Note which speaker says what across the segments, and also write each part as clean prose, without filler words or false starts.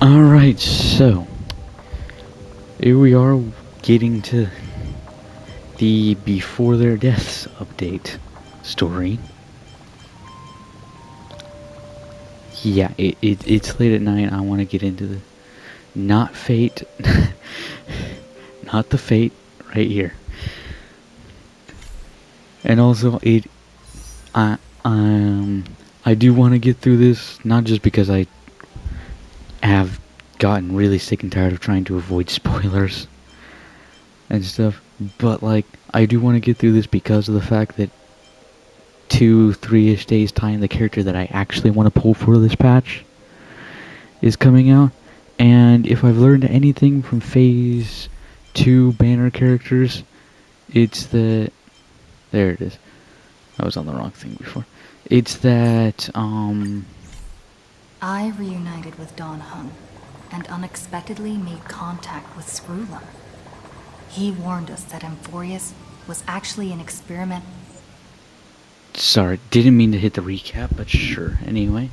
Speaker 1: Alright, so here we are getting to the Before Their Deaths update story. Yeah, it's late at night. I want to get into the not fate, not the fate right here. And also, I I do want to get through this, not just because I have gotten really sick and tired of trying to avoid spoilers and stuff, but like I do want to get through this because of the fact that 2-3ish days time the character that I actually want to pull for this patch is coming out. And if I've learned anything from phase 2 banner characters, it's that there it is. I was on the wrong thing before. It's that
Speaker 2: I reunited with Don Hung and unexpectedly made contact with Screwlum. He warned us that Amphorius was actually an experiment.
Speaker 1: Sorry, didn't mean to hit the recap, but sure, anyway.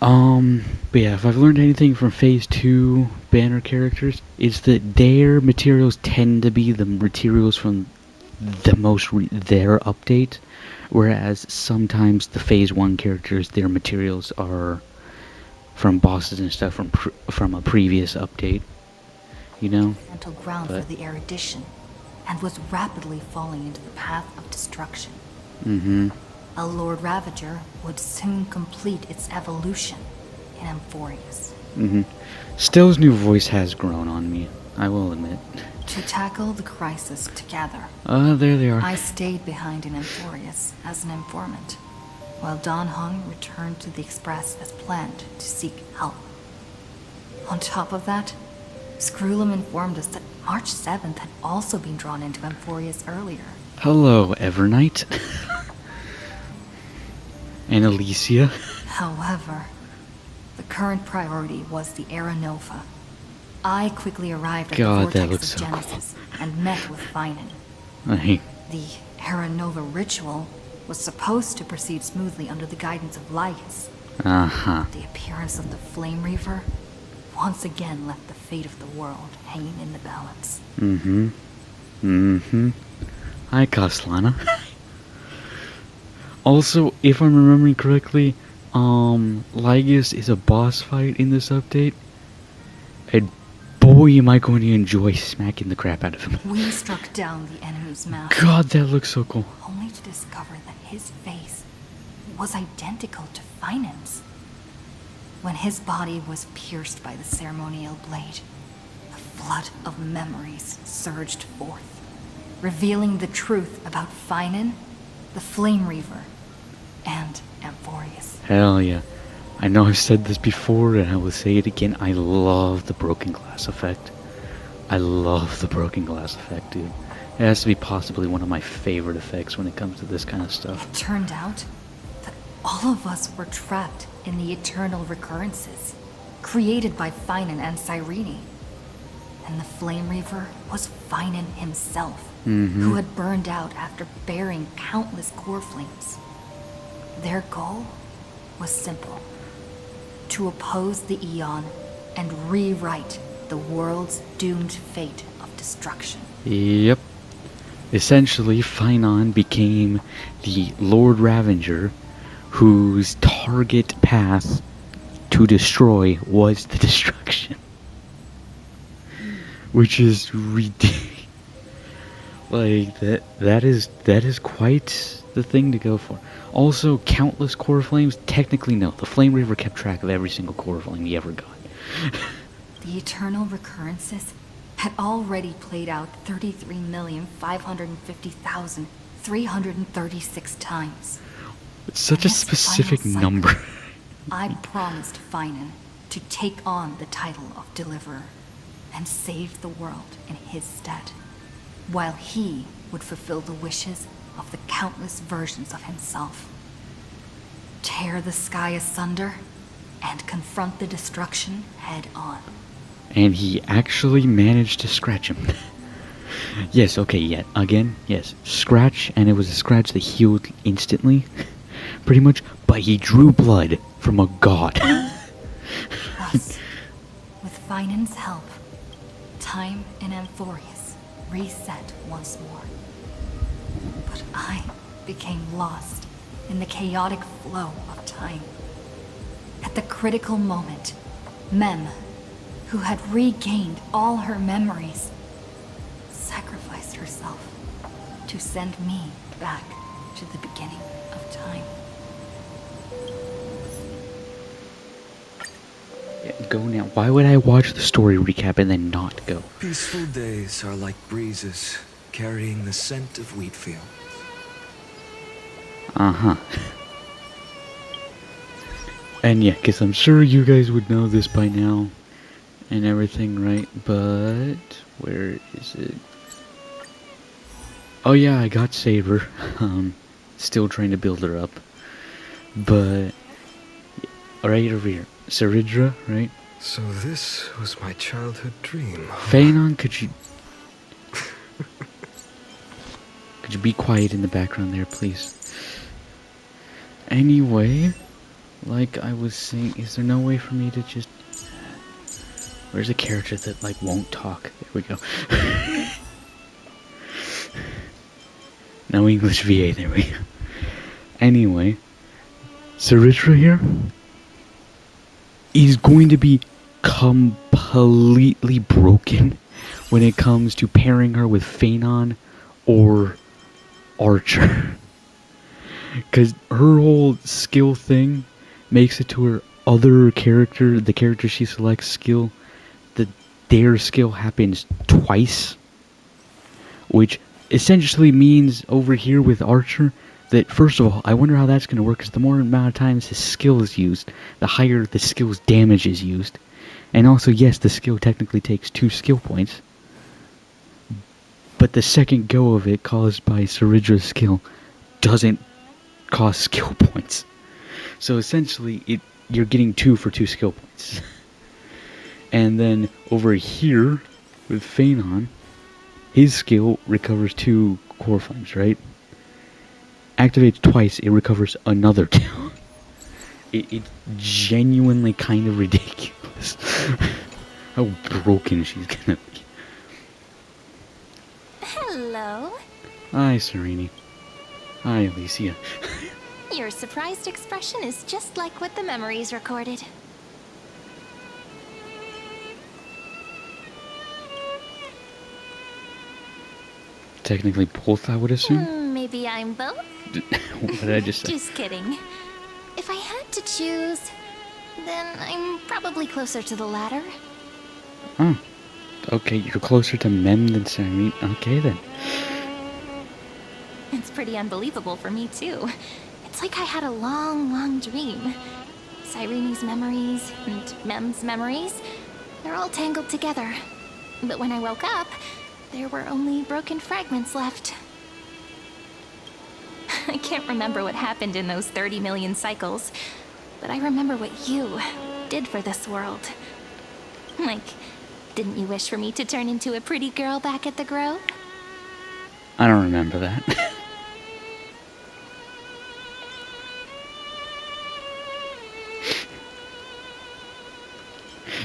Speaker 1: But yeah, if I've learned anything from phase 2 banner characters, it's that their materials tend to be the materials from the their update, whereas sometimes the phase 1 characters, their materials are from bosses and stuff from a previous update, you know?
Speaker 2: Mental ground for the erudition, and was rapidly falling into the path of destruction. A Lord Ravager would soon complete its evolution in Amphorius.
Speaker 1: Stell's new voice has grown on me, I will admit.
Speaker 2: To tackle the crisis together,
Speaker 1: There they are.
Speaker 2: I stayed behind in Amphorius as an informant, while Don Hung returned to the Express as planned to seek help. On top of that, Screwlum informed us that March 7th had also been drawn into Amphorius earlier.
Speaker 1: Hello, Evernight. And Alicia.
Speaker 2: However, the current priority was the Era Nova. I quickly arrived at
Speaker 1: God,
Speaker 2: the
Speaker 1: that
Speaker 2: Vortex
Speaker 1: looks
Speaker 2: of
Speaker 1: so
Speaker 2: Genesis and met with Finan.
Speaker 1: Hey.
Speaker 2: The Era Nova ritual was supposed to proceed smoothly under the guidance of Lycus. The appearance of the Flame Reaver once again left the fate of the world hanging in the balance.
Speaker 1: Hi, Kaslana. Also, if I'm remembering correctly, Lygus is a boss fight in this update. And boy, am I going to enjoy smacking the crap out of him.
Speaker 2: We struck down the enemy's mask,
Speaker 1: God, that looks so cool.
Speaker 2: only to discover that his face was identical to Finan's. When his body was pierced by the ceremonial blade, a flood of memories surged forth, revealing the truth about Finan, the Flame Reaver, and Amphorius.
Speaker 1: Hell yeah. I know I've said this before, and I will say it again. I love the broken glass effect. I love the broken glass effect, dude. It has to be possibly one of my favorite effects when it comes to this kind of stuff.
Speaker 2: It turned out that all of us were trapped in the eternal recurrences, created by Finan and Cyrene. And the Flame Reaver was Finan himself, who had burned out after bearing countless core flames. Their goal was simple: to oppose the Eon and rewrite the world's doomed fate of destruction.
Speaker 1: Yep. Essentially, Finan became the Lord Ravager, whose target path to destroy was the destruction. Which is ridiculous. Like, that is quite the thing to go for. Also, countless core flames. Technically, no. The Flame Reaver kept track of every single core flame he ever got.
Speaker 2: The eternal recurrences had already played out 33,550,336 times.
Speaker 1: It's such
Speaker 2: In
Speaker 1: a
Speaker 2: this
Speaker 1: specific
Speaker 2: final
Speaker 1: number.
Speaker 2: cycle, I promised Finan to take on the title of Deliverer and save the world in his stead, while he would fulfill the wishes of the countless versions of himself. Tear the sky asunder and confront the destruction head on.
Speaker 1: And he actually managed to scratch him. Yes, okay, yeah. Again, yes. Scratch, and it was a scratch that healed instantly. Pretty much. But he drew blood from a god.
Speaker 2: Thus, Finan's help, time in Amphorius reset once more. But I became lost in the chaotic flow of time. At the critical moment, Mem, who had regained all her memories, sacrificed herself to send me back to the beginning of time.
Speaker 1: Yeah, go now. Why would I watch the story recap and then not go?
Speaker 3: Peaceful days are like breezes carrying the scent of wheat fields.
Speaker 1: Uh-huh. And yeah, because I'm sure you guys would know this by now and everything, right? But where is it? Oh yeah, I got Saber. Still trying to build her up. But right over here. Saridra, right?
Speaker 3: So this was my childhood dream.
Speaker 1: Phanon, could you be quiet in the background there, please? Anyway, like I was saying, is there no way for me to just... Where's a character that, like, won't talk? There we go. No English VA, there we go. Anyway, Saritra here is going to be completely broken when it comes to pairing her with Phanon or Archer. Because her whole skill thing makes it to her other character, the character she selects skill, their skill happens twice. Which essentially means over here with Archer that, first of all, I wonder how that's going to work, because the more amount of times his skill is used, the higher the skill's damage is used. And also, yes, the skill technically takes 2 skill points. But the second go of it caused by Saridra's skill doesn't cost skill points. So essentially, you're getting 2 for 2 skill points. And then over here with Phanon, his skill recovers 2 core flames, right? Activates twice, it recovers another 2. It's genuinely kind of ridiculous how broken she's gonna be.
Speaker 4: Hello.
Speaker 1: Hi, Serini. Hi, Alicia.
Speaker 4: Your surprised expression is just like what the memories recorded.
Speaker 1: Technically both, I would assume?
Speaker 4: Maybe I'm both?
Speaker 1: What did I just say?
Speaker 4: Just kidding. If I had to choose, then I'm probably closer to the latter.
Speaker 1: Oh. Okay, you're closer to Mem than Serini. Okay, then.
Speaker 4: It's pretty unbelievable for me, too. It's like I had a long, long dream. Cyrene's memories and Mem's memories, they're all tangled together. But when I woke up, there were only broken fragments left. I can't remember what happened in those 30 million cycles, but I remember what you did for this world. Like, didn't you wish for me to turn into a pretty girl back at the Grove?
Speaker 1: I don't remember that.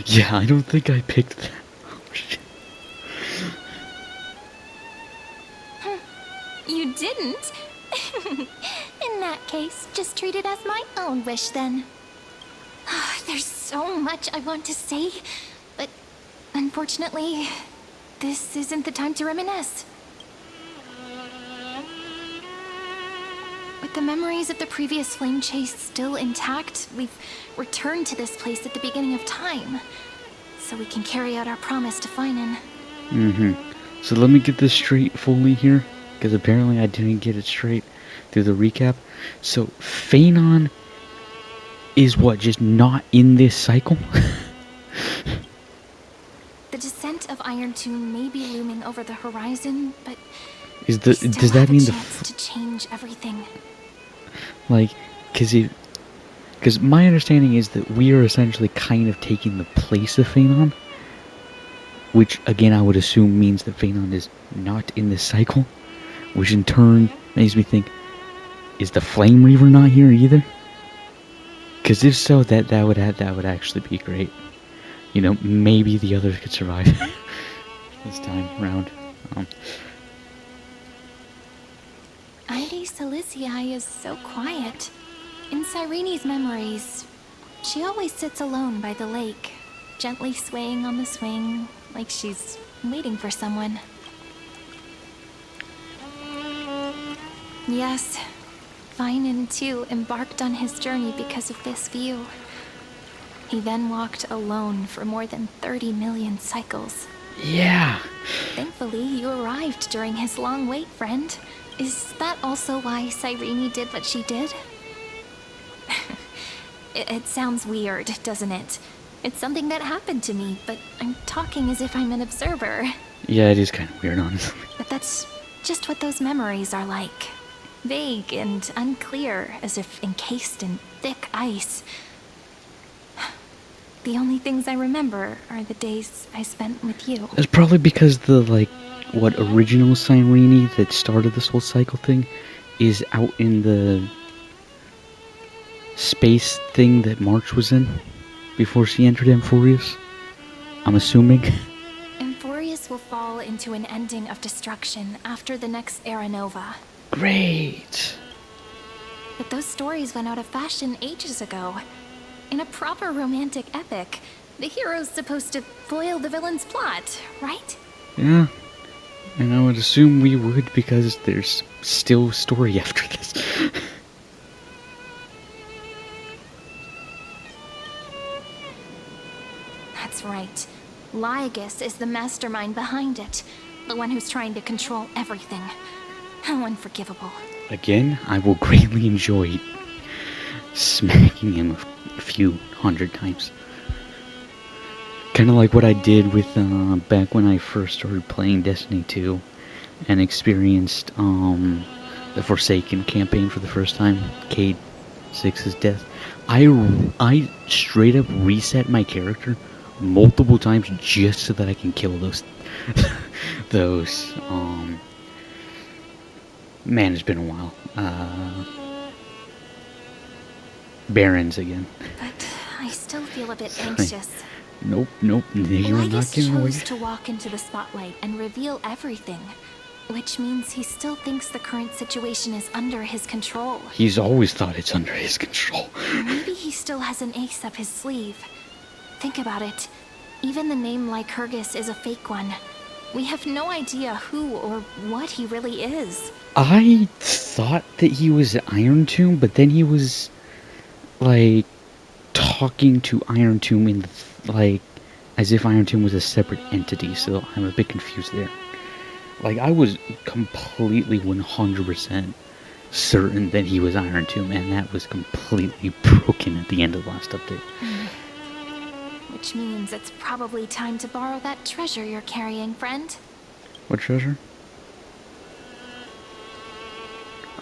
Speaker 1: Yeah, I don't think I picked that. Oh, shit.
Speaker 4: You didn't? In that case, just treat it as my own wish then. There's so much I want to say, but unfortunately, this isn't the time to reminisce. With the memories of the previous flame chase still intact, we've returned to this place at the beginning of time, so we can carry out our promise to Finan.
Speaker 1: So let me get this straight fully here, because apparently I didn't get it straight through the recap. So Phanon is what, just not in this cycle?
Speaker 4: The descent of Iron Tomb may be looming over the horizon, but
Speaker 1: does that mean
Speaker 4: to change everything?
Speaker 1: Like, because my understanding is that we are essentially kind of taking the place of Phanon, which again I would assume means that Phanon is not in this cycle, which in turn makes me think, is the Flame Reaver not here either? Because if so, that would actually be great. You know, maybe the others could survive this time round.
Speaker 4: Ivy Silicii is so quiet. In Cyrene's memories, she always sits alone by the lake, gently swaying on the swing, like she's waiting for someone. Yes, Finan too embarked on his journey because of this view. He then walked alone for more than 30 million cycles.
Speaker 1: Yeah.
Speaker 4: Thankfully, you arrived during his long wait, friend. Is that also why Cyrene did what she did? It sounds weird, doesn't it? It's something that happened to me, but I'm talking as if I'm an observer.
Speaker 1: Yeah, it is kind of weird, honestly.
Speaker 4: But that's just what those memories are like. Vague and unclear, as if encased in thick ice. The only things I remember are the days I spent with you.
Speaker 1: That's probably because the, like, what original Cyrene that started this whole cycle thing is out in the space thing that March was in before she entered Amphorius. I'm assuming.
Speaker 4: Amphorius will fall into an ending of destruction after the next Era Nova.
Speaker 1: Great.
Speaker 4: But those stories went out of fashion ages ago. In a proper romantic epic, the hero's supposed to foil the villain's plot, right?
Speaker 1: Yeah. And I would assume we would because there's still story after this.
Speaker 4: That's right. Lygus is the mastermind behind it. The one who's trying to control everything. How unforgivable.
Speaker 1: Again, I will greatly enjoy smacking him a few hundred times. Kind of like what I did with back when I first started playing Destiny 2 and experienced the Forsaken campaign for the first time, Cade 6's death. I straight up reset my character multiple times just so that I can kill those those man, it's been a while. Barons again.
Speaker 4: But I still feel a bit anxious.
Speaker 1: Nope, you're not
Speaker 4: Lygus
Speaker 1: getting away.
Speaker 4: chose to walk into the spotlight and reveal everything, which means he still thinks the current situation is under his control.
Speaker 1: He's always thought it's under his control.
Speaker 4: Maybe he still has an ace up his sleeve. Think about it. Even the name Lycurgus is a fake one. We have no idea who or what he really is.
Speaker 1: I thought that he was Iron Tomb, but then he was like talking to Iron Tomb in like as if Iron Tomb was a separate entity, so I'm a bit confused there. Like, I was completely 100% certain that he was Iron Tomb, and that was completely broken at the end of the last update.
Speaker 4: Which means it's probably time to borrow that treasure you're carrying, friend.
Speaker 1: What treasure?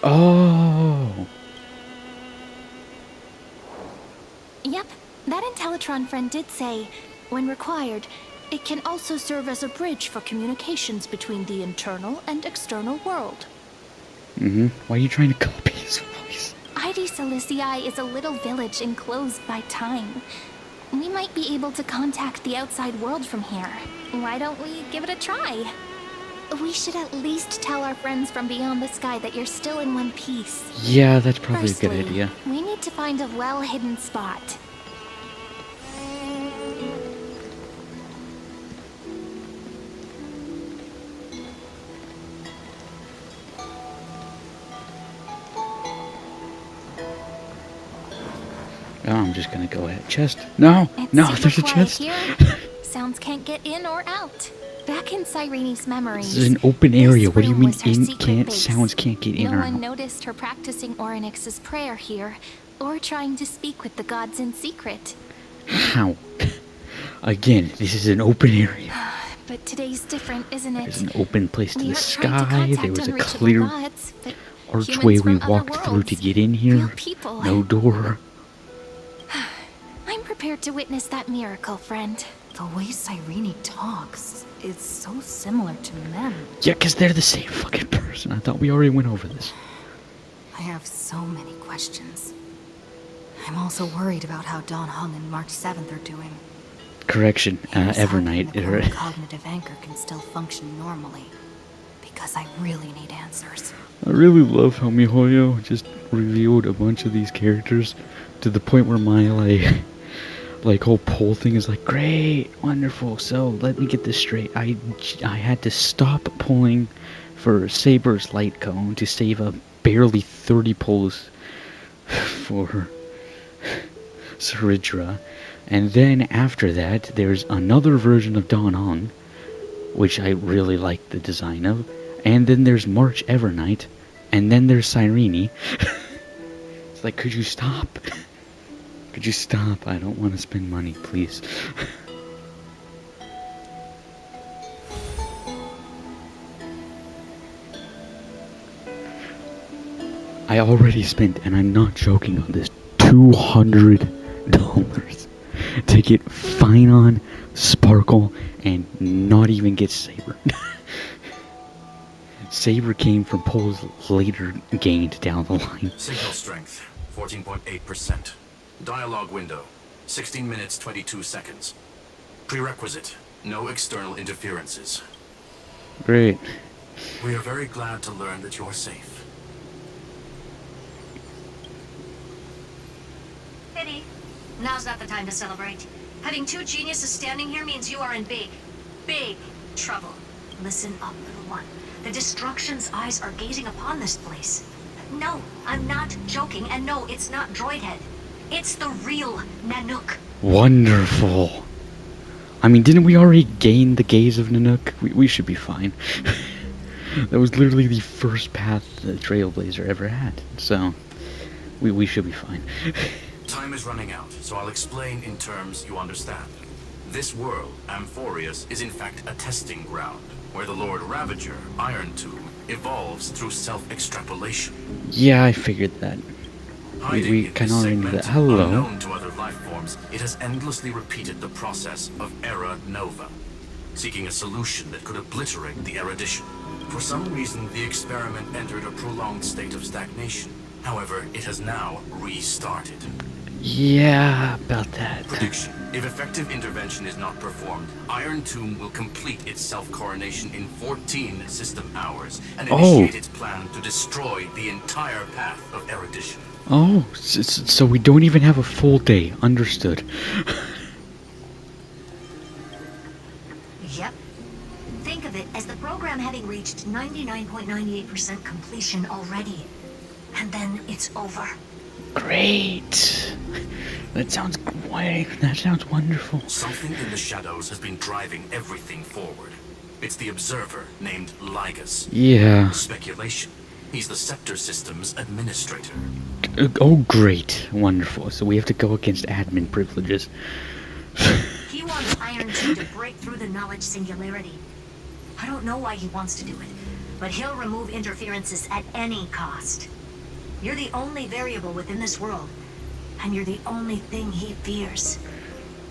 Speaker 1: Oh!
Speaker 4: Yep, that Intellitron friend did say, when required, it can also serve as a bridge for communications between the internal and external world.
Speaker 1: Why are you trying to copy his voice?
Speaker 4: Ivy Silicii is a little village enclosed by time. We might be able to contact the outside world from here. Why don't we give it a try? We should at least tell our friends from beyond the sky that you're still in one piece.
Speaker 1: Yeah, that's probably
Speaker 4: Firstly,
Speaker 1: a good idea.
Speaker 4: we need to find a well-hidden spot.
Speaker 1: Oh, I'm just gonna go ahead. Chest? No!
Speaker 4: It's
Speaker 1: No,
Speaker 4: super
Speaker 1: there's a
Speaker 4: quiet
Speaker 1: chest!
Speaker 4: here. Sounds can't get in or out. Back in Cyrene's memories,
Speaker 1: This is an open area.
Speaker 4: this
Speaker 1: What do you
Speaker 4: room
Speaker 1: mean
Speaker 4: was her
Speaker 1: in
Speaker 4: secret
Speaker 1: can't
Speaker 4: base.
Speaker 1: sounds can't get in
Speaker 4: No
Speaker 1: or
Speaker 4: one
Speaker 1: out?
Speaker 4: noticed her practicing Orynyx's prayer here, or trying to speak with the gods in secret.
Speaker 1: How? Again, this is an open area.
Speaker 4: But today's different, isn't it?
Speaker 1: There's an open place to
Speaker 4: We
Speaker 1: the
Speaker 4: aren't trying to
Speaker 1: sky.
Speaker 4: contact
Speaker 1: There was a
Speaker 4: unreachable
Speaker 1: clear
Speaker 4: gods, but
Speaker 1: archway
Speaker 4: humans
Speaker 1: we
Speaker 4: from other
Speaker 1: walked through to
Speaker 4: worlds.
Speaker 1: get in
Speaker 4: Real
Speaker 1: here.
Speaker 4: people.
Speaker 1: No door.
Speaker 4: I'm prepared to witness that miracle, friend.
Speaker 2: The way Cyrene talks is so similar to Mem.
Speaker 1: Yeah, 'cause they're the same fucking person. I thought we already went over this.
Speaker 2: I have so many questions. I'm also worried about how Dawn Hung and March 7th are doing.
Speaker 1: Correction,
Speaker 2: Here's hoping
Speaker 1: Evernight.
Speaker 2: the core cognitive anchor can still function normally. Because I really need answers.
Speaker 1: I really love how MiHoYo just revealed a bunch of these characters to the point where my like whole poll thing is like, great, wonderful. So let me get this straight. I had to stop pulling for Saber's light cone to save up barely 30 pulls for Saridra, and then after that, there's another version of Dawn Hong, which I really like the design of, and then there's March Evernight, and then there's Cyrene. It's like, could you stop? Could you stop? I don't want to spend money, please. I already spent, and I'm not joking on this, $200 to get Finon, Sparkle, and not even get Saber. Saber came from pulls later gained down the line.
Speaker 5: Signal strength, 14.8%. Dialogue window, 16 minutes 22 seconds. Prerequisite, no external interferences.
Speaker 1: Great.
Speaker 5: We are very glad to learn that you're safe.
Speaker 6: Pity. Now's not the time to celebrate. Having two geniuses standing here means you are in big trouble. Listen up, little one. The Destruction's eyes are gazing upon this place. No, I'm not joking, and no, it's not Droidhead. It's the real Nanook.
Speaker 1: Wonderful. I mean, didn't we already gain the gaze of Nanook? We should be fine. That was literally the first path the Trailblazer ever had. So, we should be fine.
Speaker 5: Time is running out, so I'll explain in terms you understand. This world, Amphorius, is in fact a testing ground, where the Lord Ravager, Iron Tomb, evolves through self-extrapolation.
Speaker 1: Yeah, I figured that. We
Speaker 5: In
Speaker 1: kind
Speaker 5: this
Speaker 1: of already knew
Speaker 5: segment,
Speaker 1: that. Hello.
Speaker 5: unknown to other life forms, it has endlessly repeated the process of Era Nova, seeking a solution that could obliterate the erudition. For some reason, the experiment entered a prolonged state of stagnation. However, it has now restarted.
Speaker 1: Yeah, about that.
Speaker 5: Prediction. If effective intervention is not performed, Iron Tomb will complete its self-coronation in 14 system hours and initiate its plan to destroy the entire path of erudition.
Speaker 1: Oh, so we don't even have a full day. Understood.
Speaker 6: Yep. Think of it as the program having reached 99.98% completion already. And then it's over.
Speaker 1: Great. That sounds wonderful.
Speaker 5: Something in the shadows has been driving everything forward. It's the observer named Lygus.
Speaker 1: Yeah.
Speaker 5: Speculation. He's the Scepter System's administrator.
Speaker 1: Oh, great. Wonderful. So we have to go against admin privileges.
Speaker 6: He wants Iron Tomb to break through the knowledge singularity. I don't know why he wants to do it, but he'll remove interferences at any cost. You're the only variable within this world, and you're the only thing he fears.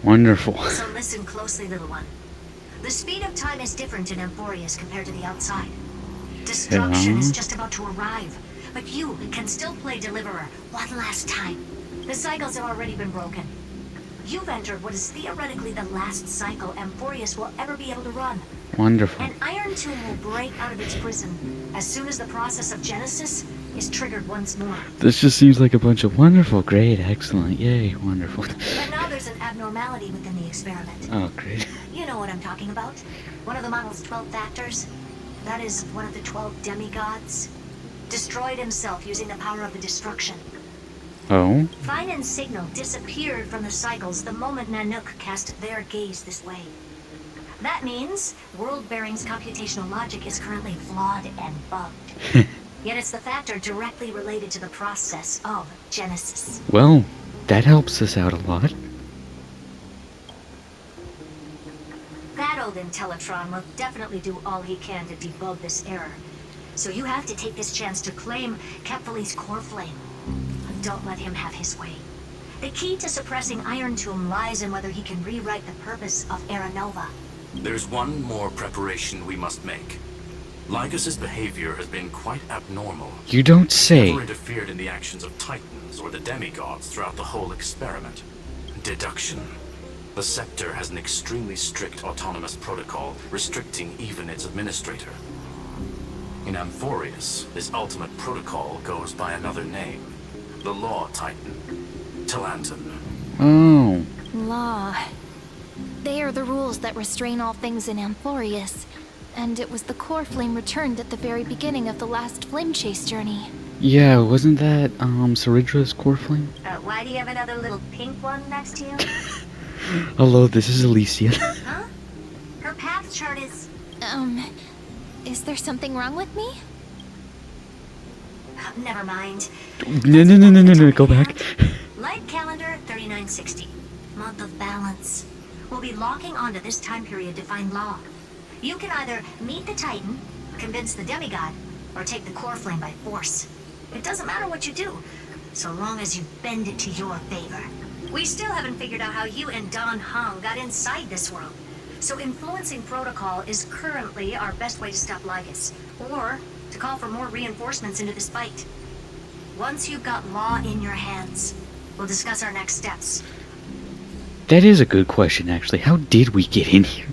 Speaker 1: Wonderful.
Speaker 6: So listen closely, little one. The speed of time is different in Amphorius compared to the outside. Destruction is just about to arrive, but you can still play Deliverer one last time. The cycles have already been broken. You've entered what is theoretically the last cycle Amphorius will ever be able to run.
Speaker 1: Wonderful.
Speaker 6: And Iron Tomb will break out of its prison as soon as the process of Genesis is triggered once more.
Speaker 1: This just seems like a bunch of wonderful, great, excellent, yay, wonderful.
Speaker 6: But now there's an abnormality within the experiment.
Speaker 1: Oh, great.
Speaker 6: You know what I'm talking about. One of the model's 12 factors. That is one of the 12 demigods. Destroyed himself using the power of the destruction.
Speaker 1: Oh?
Speaker 6: Finon's signal disappeared from the cycles the moment Nanook cast their gaze this way. That means World Bearing's computational logic is currently flawed and bugged. Yet it's the factor directly related to the process of Genesis.
Speaker 1: Well, that helps us out a lot.
Speaker 6: That old Intellatron will definitely do all he can to debug this error. So you have to take this chance to claim Kepfali's core flame. Don't let him have his way. The key to suppressing Iron Tomb lies in whether he can rewrite the purpose of Era Nova.
Speaker 5: There's one more preparation we must make. Lygus's behavior has been quite abnormal.
Speaker 1: You don't say.
Speaker 5: Never interfered in the actions of Titans or the demigods throughout the whole experiment. Deduction. The sector has an extremely strict autonomous protocol restricting even its administrator. In Amphorius, this ultimate protocol goes by another name. The Law Titan. Talanton.
Speaker 1: Oh.
Speaker 4: Law. They are the rules that restrain all things in Amphorius. And it was the core flame returned at the very beginning of the last flame chase journey.
Speaker 1: Yeah, wasn't that, Ceridra's core flame?
Speaker 6: Why do you have another little pink one next to you?
Speaker 1: Hello, this is Alicia.
Speaker 6: Huh? Her path chart is...
Speaker 4: Is there something wrong with me?
Speaker 6: Never mind.
Speaker 1: No, go back.
Speaker 6: Light calendar 3960. Month of balance. We'll be locking onto this time period to find Law. You can either meet the Titan, convince the demigod, or take the core flame by force. It doesn't matter what you do, so long as you bend it to your favor. We still haven't figured out how you and Don Hung got inside this world. So influencing protocol is currently our best way to stop Lygus, or to call for more reinforcements into this fight. Once you've got Law in your hands, we'll discuss our next steps.
Speaker 1: That is a good question, actually. How did we get in here?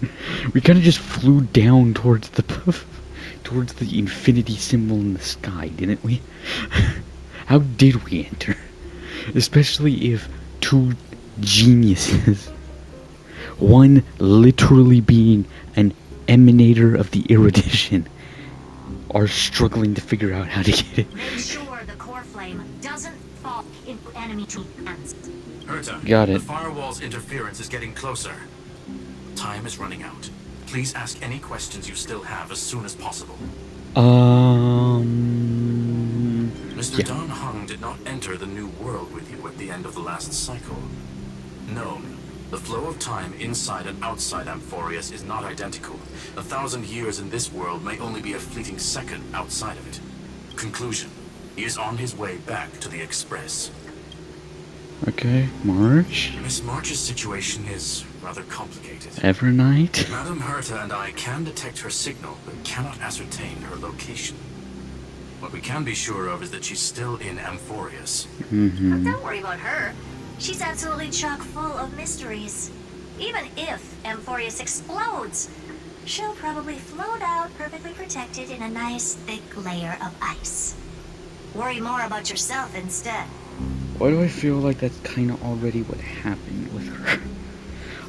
Speaker 1: We kind of just flew down towards the infinity symbol in the sky, didn't we? How did we enter? Especially if two geniuses, one literally being an emanator of the erudition, are struggling to figure out how to get it.
Speaker 6: Make sure the core flame doesn't fall into enemy hands.
Speaker 5: Herta,
Speaker 1: Got it.
Speaker 5: the firewall's interference is getting closer. Time is running out. Please ask any questions you still have as soon as possible. Mr.
Speaker 1: Yeah.
Speaker 5: Don Hung did not enter the new world with you at the end of the last cycle. No, the flow of time inside and outside Amphorius is not identical. 1,000 years in this world may only be a fleeting second outside of it. Conclusion. He is on his way back to the Express.
Speaker 1: Okay, March.
Speaker 5: Miss March's situation is rather complicated.
Speaker 1: Evernight.
Speaker 5: Madame Herta and I can detect her signal, but cannot ascertain her location. What we can be sure of is that she's still in Amphorius.
Speaker 6: Don't worry about her. She's absolutely chock full of mysteries. Even if Amphorius explodes, she'll probably float out perfectly protected in a nice thick layer of ice. Worry more about yourself instead.
Speaker 1: Why do I feel like that's kind of already what happened with her?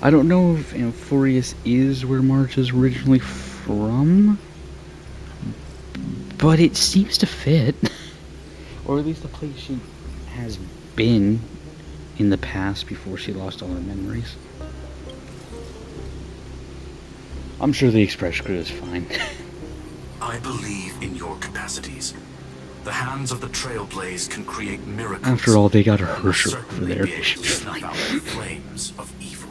Speaker 1: I don't know if Amphorius is where March is originally from, but it seems to fit. Or at least the place she has been in the past before she lost all her memories. I'm sure the Express crew is fine.
Speaker 5: I believe in your capacities. The hands of the Trailblaze can create miracles.
Speaker 1: After all, they got a
Speaker 5: and will
Speaker 1: Hersher
Speaker 5: certainly
Speaker 1: over there.
Speaker 5: be able to snuff out the flames of evil.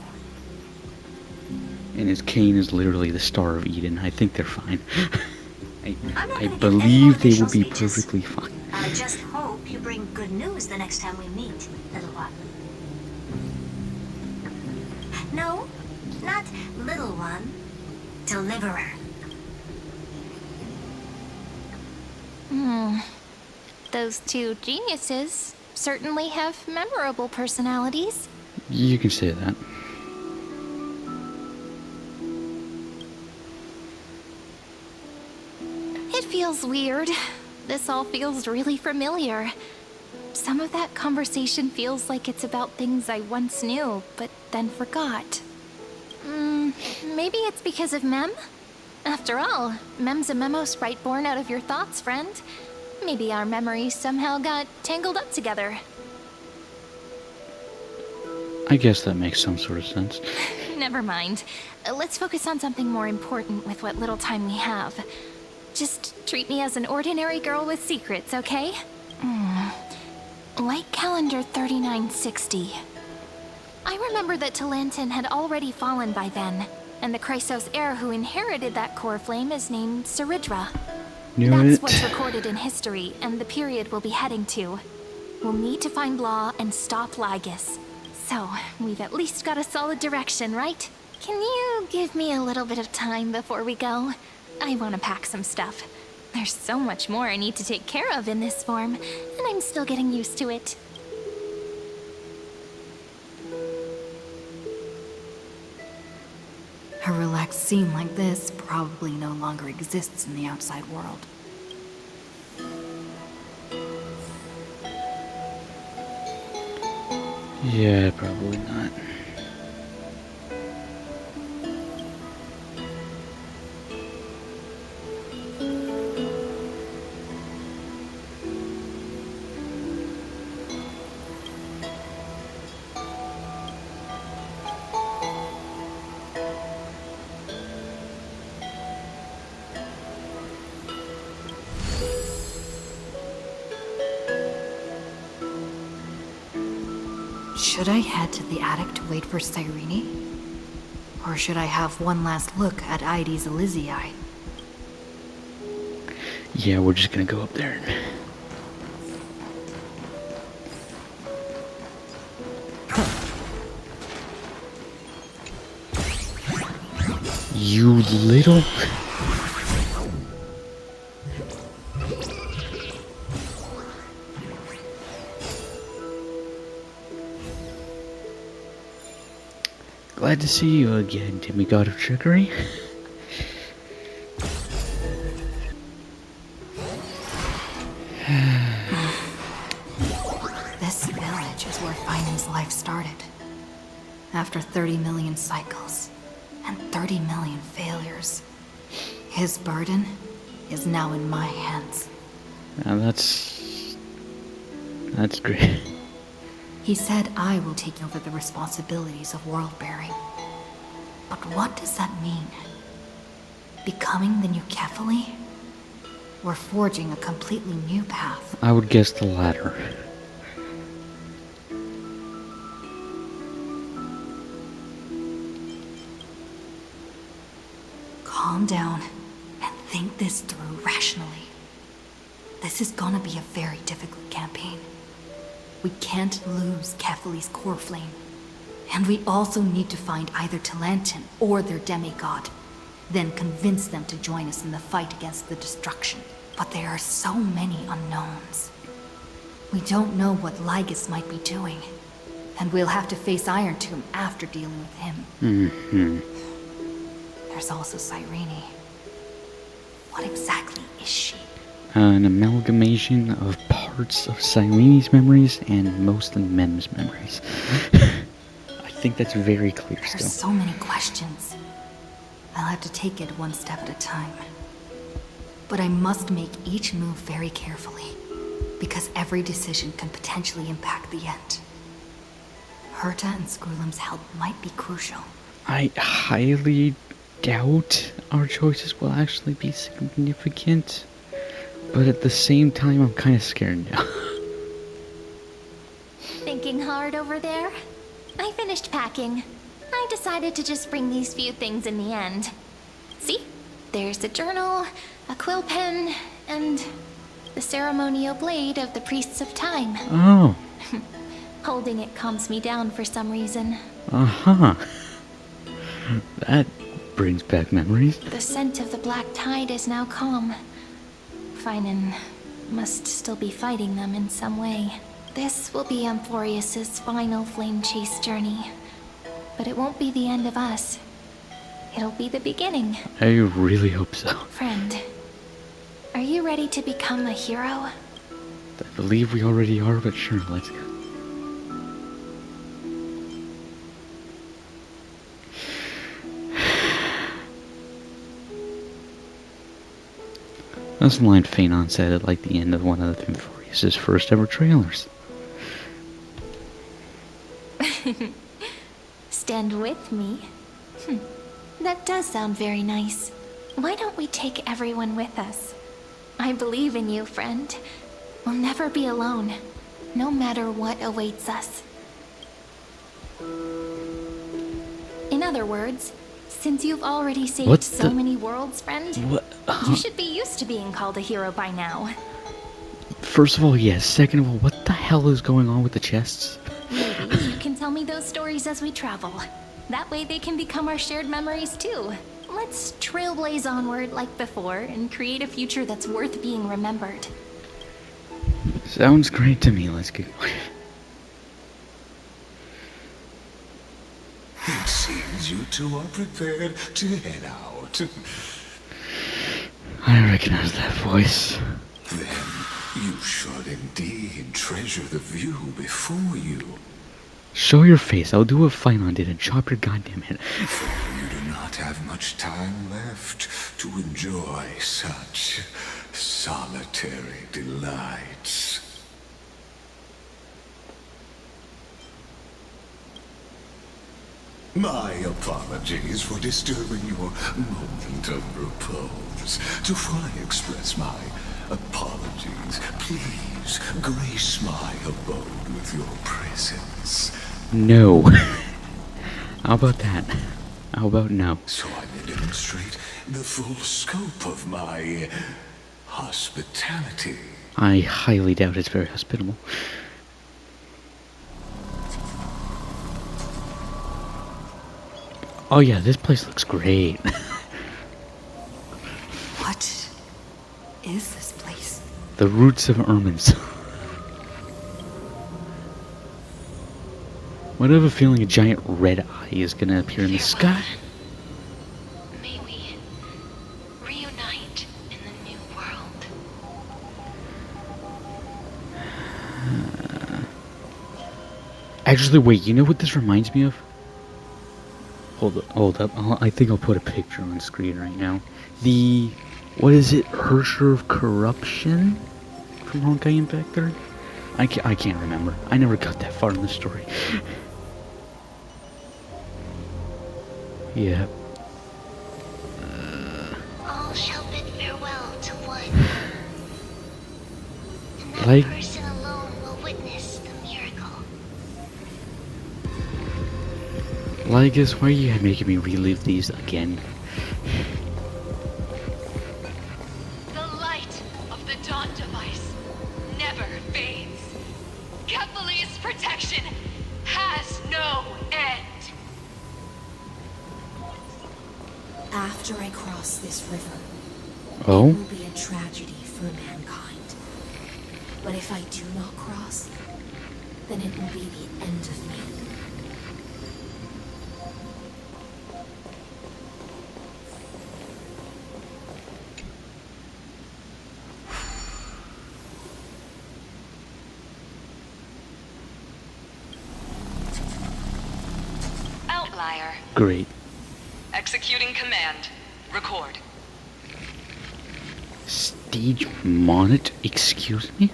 Speaker 1: And his cane is literally the Star of Eden. I think they're fine.
Speaker 6: I'm not
Speaker 1: I
Speaker 6: gonna give
Speaker 1: believe
Speaker 6: any more
Speaker 1: they will
Speaker 6: official
Speaker 1: be
Speaker 6: speeches.
Speaker 1: perfectly fine.
Speaker 6: I just hope you bring good news the next time we meet, little one. No, not little one. Deliverer.
Speaker 4: Those two geniuses certainly have memorable personalities.
Speaker 1: You can say that.
Speaker 4: It feels weird. This all feels really familiar. Some of that conversation feels like it's about things I once knew, but then forgot. Maybe it's because of Mem? After all, Mem's a memo sprite born out of your thoughts, friend. Maybe our memories somehow got tangled up together.
Speaker 1: I guess that makes some sort of sense.
Speaker 4: Never mind. Let's focus on something more important with what little time we have. Just treat me as an ordinary girl with secrets, okay? Light calendar 3960. I remember that Talanton had already fallen by then, and the Chrysos heir who inherited that core flame is named Ceridra.
Speaker 1: Knew
Speaker 4: That's
Speaker 1: it.
Speaker 4: what's recorded in history, and the period we'll be heading to. We'll need to find Law and stop Lygus. So, we've at least got a solid direction, right? Can you give me a little bit of time before we go? I want to pack some stuff. There's so much more I need to take care of in this form, and I'm still getting used to it.
Speaker 2: A relaxed scene like this probably no longer exists in the outside world.
Speaker 1: Yeah, probably not.
Speaker 2: Should I head to the attic to wait for Cyrene? Or should I have one last look at Ides Elysiae?
Speaker 1: Yeah, we're just gonna go up there. You little... Glad to see you again, demigod of trickery.
Speaker 2: This village is where Finan's life started. After 30 million cycles and 30 million failures, his burden is now in my hands.
Speaker 1: Now that's great.
Speaker 2: He said I will take over the responsibilities of world-bearing. But what does that mean? Becoming the new Kefali? Or forging a completely new path?
Speaker 1: I would guess the latter.
Speaker 2: Calm down and think this through rationally. This is gonna be a very difficult campaign. We can't lose Kefali's core flame. And we also need to find either Talantin or their demigod, then convince them to join us in the fight against the destruction. But there are so many unknowns. We don't know what Lygus might be doing, and we'll have to face Iron Tomb after dealing with him.
Speaker 1: Mm-hmm.
Speaker 2: There's also Cyrene. What exactly is she?
Speaker 1: An amalgamation of parts of Cyrene's memories and mostly Mem's memories. I think that's very clear
Speaker 2: There's
Speaker 1: still.
Speaker 2: so many questions. I'll have to take it one step at a time. But I must make each move very carefully, because every decision can potentially impact the end. Herta and Skrulim's help might be crucial.
Speaker 1: I highly doubt our choices will actually be significant, but at the same time, I'm kind of scared now.
Speaker 4: Thinking hard over there? I finished packing. I decided to just bring these few things in the end. See? There's a journal, a quill pen, and the ceremonial blade of the Priests of Time.
Speaker 1: Oh.
Speaker 4: Holding it calms me down for some reason.
Speaker 1: Uh-huh. That brings back memories.
Speaker 4: The scent of the black tide is now calm. Finan must still be fighting them in some way. This will be Amphorius's final flame chase journey. But it won't be the end of us. It'll be the beginning.
Speaker 1: I really hope so.
Speaker 4: Friend, are you ready to become a hero?
Speaker 1: I believe we already are, but sure, let's go. That's the line Phanon said at like the end of one of the Imperius' first ever trailers.
Speaker 4: Stand with me? That does sound very nice. Why don't we take everyone with us? I believe in you, friend. We'll never be alone, no matter what awaits us. In other words, since you've already saved
Speaker 1: What
Speaker 4: so
Speaker 1: the-
Speaker 4: many worlds, friend,
Speaker 1: What?
Speaker 4: you should be used to being called a hero by now.
Speaker 1: First of all, yes. Second of all, what the hell is going on with the chests?
Speaker 4: Maybe you can tell me those stories as we travel. That way they can become our shared memories too. Let's trailblaze onward like before and create a future that's worth being remembered.
Speaker 1: Sounds great to me. Let's get going.
Speaker 3: It seems you two are prepared to head out.
Speaker 1: I recognize that voice.
Speaker 3: Then you should indeed treasure the view before you.
Speaker 1: Show your face. I'll do a fight on it and chop your goddamn head.
Speaker 3: For you do not have much time left to enjoy such solitary delights. My apologies for disturbing your moment of repose. To fully express my apologies, please grace my abode with your presence.
Speaker 1: No. How about that? How about no?
Speaker 3: So I may demonstrate the full scope of my hospitality.
Speaker 1: I highly doubt it's very hospitable. Oh yeah, this place looks great.
Speaker 2: What is this place?
Speaker 1: The roots of Ermin's. What I have a feeling a giant red eye is gonna appear in the sky.
Speaker 4: May we reunite in the new world.
Speaker 1: Actually, wait, you know what this reminds me of? Hold up. I think I'll put a picture on screen right now. What is it? Hersher of Corruption? From Honkai Imperator? I can't remember. I never got that far in the story. Yeah.
Speaker 4: All shall bid farewell to one. And that
Speaker 1: Like-
Speaker 4: person alone will witness the miracle.
Speaker 1: Lygus, why are you making me relive these again?
Speaker 7: The light of the Dawn device never fades. Kepali's protection has no end.
Speaker 8: After I cross this river, it
Speaker 1: Oh?
Speaker 8: will be a tragedy for mankind. But if I do not cross, then it will be the end of me.
Speaker 7: Outlier.
Speaker 1: Great.
Speaker 7: Executing command. Record.
Speaker 1: Stage monitor? Excuse me?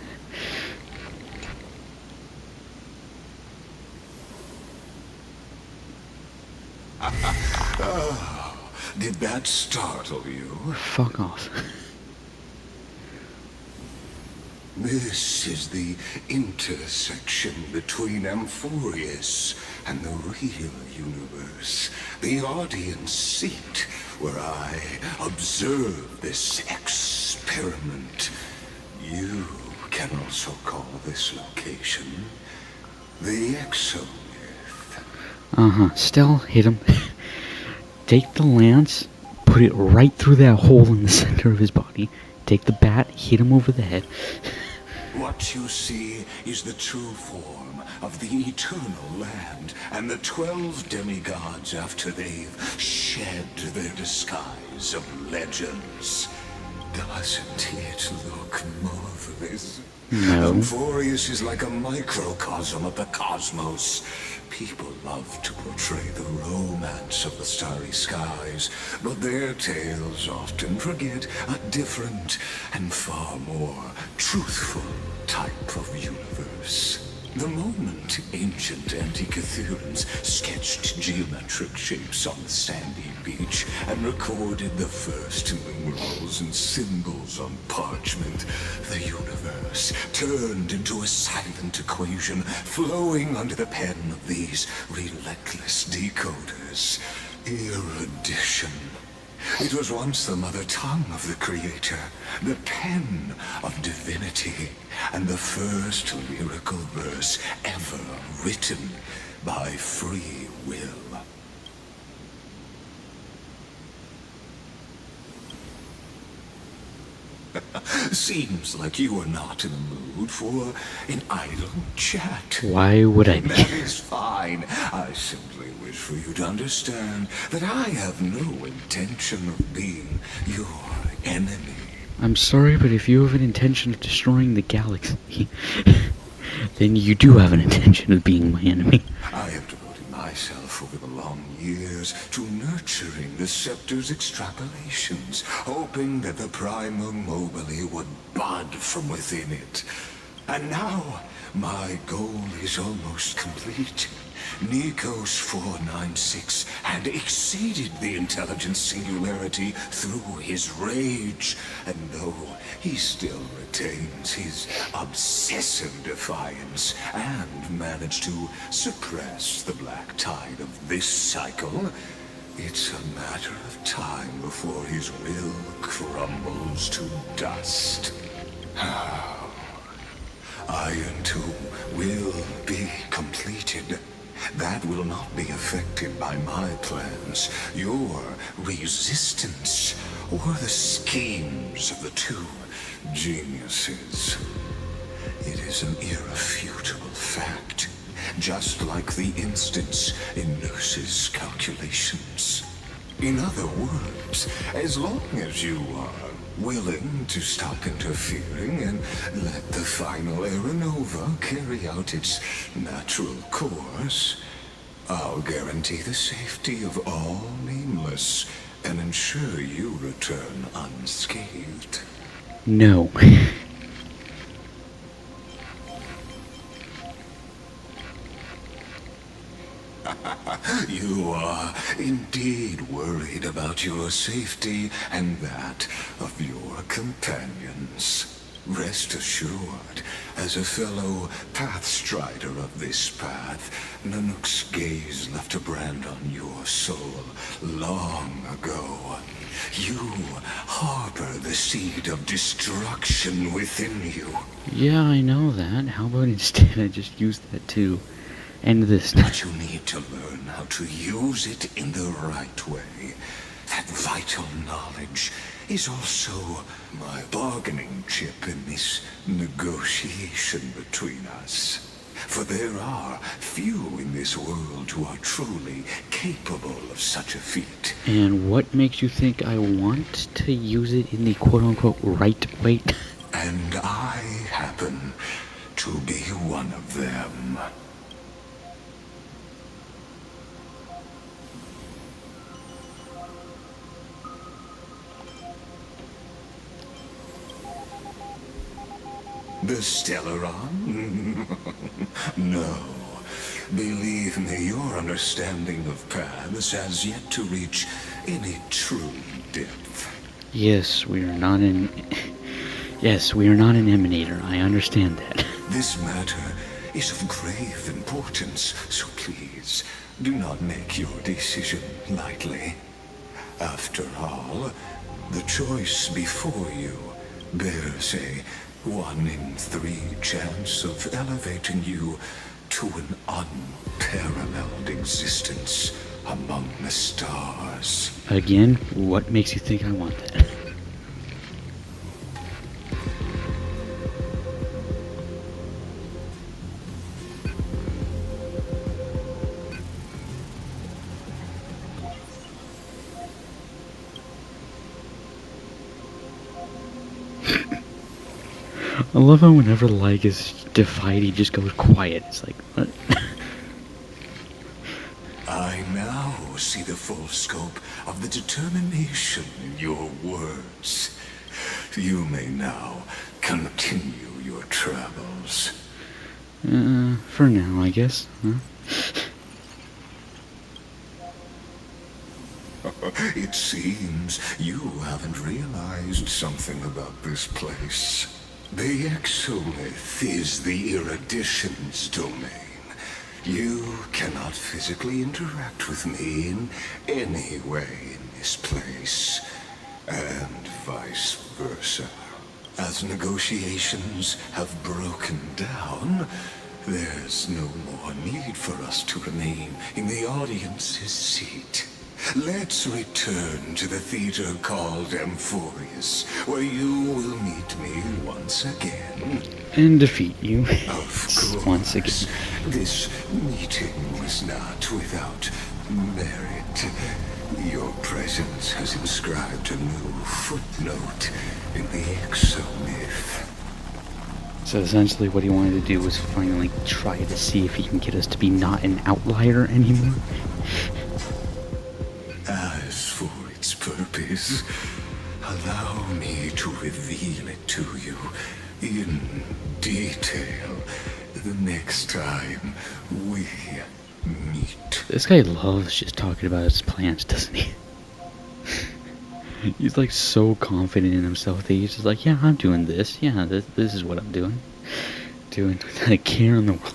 Speaker 3: Did that startle you?
Speaker 1: Fuck off.
Speaker 3: This is the intersection between Amphorius and the real universe. The audience seat where I observe this experiment. You can also call this location the Exomyth.
Speaker 1: Stell, hit him. Take the lance, put it right through that hole in the center of his body. Take the bat, hit him over the head.
Speaker 3: What you see is the true form of the eternal land and the 12 demigods after they've shed their disguise of legends. Doesn't it look marvelous?
Speaker 1: No.
Speaker 3: Amphorius is like a microcosm of the cosmos. People love to portray the romance of the starry skies, but their tales often forget a different and far more truthful type of universe. The moment ancient Antikytherians sketched geometric shapes on the sandy beach and recorded the first numerals and symbols on parchment, the universe turned into a silent equation flowing under the pen of these relentless decoders. Erudition. It was once the mother tongue of the Creator, the pen of divinity, and the first lyrical verse ever written by free will. Seems like you are not in the mood for an idle chat.
Speaker 1: Why would I be?
Speaker 3: That is fine. I simply wish for you to understand that I have no intention of being your enemy.
Speaker 1: I'm sorry, but if you have an intention of destroying the galaxy, then you do have an intention of being my enemy.
Speaker 3: I have devoted myself over the long years to nurturing the Scepter's extrapolations, hoping that the Prima Mobile would bud from within it. And now, my goal is almost complete. Nikos 496 had exceeded the intelligence singularity through his rage, and though he still retains his obsessive defiance and managed to suppress the black tide of this cycle, it's a matter of time before his will crumbles to dust. Iron Tomb will be completed. That will not be affected by my plans, your resistance, or the schemes of the two geniuses. It is an irrefutable fact, just like the instance in Nurse's calculations. In other words, as long as you are willing to stop interfering and let the final Aeronova carry out its natural course, I'll guarantee the safety of all nameless and ensure you return unscathed.
Speaker 1: No.
Speaker 3: You are indeed worried about your safety and that of your companions. Rest assured, as a fellow pathstrider of this path, Nanook's gaze left a brand on your soul long ago. You harbor the seed of destruction within you.
Speaker 1: Yeah, I know that. How about instead I just use that to end this?
Speaker 3: But you need to learn how to use it in the right way. That vital knowledge is also my bargaining chip in this negotiation between us. For there are few in this world who are truly capable of such a feat.
Speaker 1: And what makes you think I want to use it in the quote-unquote right way?
Speaker 3: And I happen to be one of them. The Stellaron? No. Believe me, your understanding of paths has yet to reach any true depth.
Speaker 1: Yes, we are not an... Yes, we are not an emanator. I understand that.
Speaker 3: This matter is of grave importance, so please, do not make your decision lightly. After all, the choice before you bears a 1 in 3 chance of elevating you to an unparalleled existence among the stars.
Speaker 1: Again, what makes you think I want that? I love how whenever Lag is defied, he just goes quiet. It's like, what?
Speaker 3: I now see the full scope of the determination in your words. You may now continue your travels.
Speaker 1: For now, I guess, huh?
Speaker 3: It seems you haven't realized something about this place. The Exolith is the Erudition's domain. You cannot physically interact with me in any way in this place, and vice versa. As negotiations have broken down, there's no more need for us to remain in the audience's seat. Let's return to the theater called Amphorius, where you will meet me once again.
Speaker 1: And defeat you.
Speaker 3: Of course.
Speaker 1: Once again.
Speaker 3: This meeting was not without merit. Your presence has inscribed a new footnote in the exomyth.
Speaker 1: So essentially what he wanted to do was finally try to see if he can get us to be not an outlier anymore.
Speaker 3: As for its purpose, allow me to reveal it to you in detail the next time we meet.
Speaker 1: This guy loves just talking about his plans, doesn't he? He's like so confident in himself that he's just like, yeah, I'm doing this. Yeah, this is what I'm doing. Doing without a care in the world.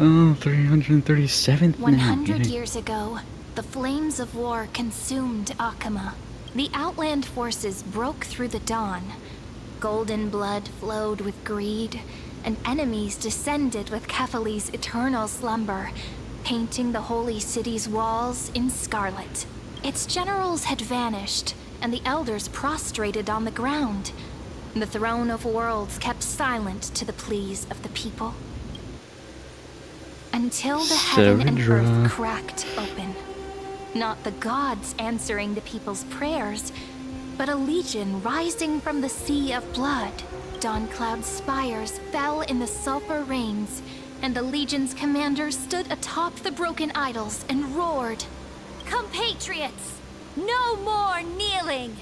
Speaker 1: Oh, 337th
Speaker 4: 100
Speaker 1: now.
Speaker 4: years ago, the flames of war consumed Akama. The Outland forces broke through the dawn. Golden blood flowed with greed, and enemies descended with Kefali's eternal slumber, painting the holy city's walls in scarlet. Its generals had vanished, and the elders prostrated on the ground. The throne of worlds kept silent to the pleas of the people. Until the heaven and earth cracked open. Not the gods answering the people's prayers, but a legion rising from the sea of blood. Dawncloud's spires fell in the sulfur rains, and the legion's commander stood atop the broken idols and roared,
Speaker 9: "Compatriots, no more kneeling!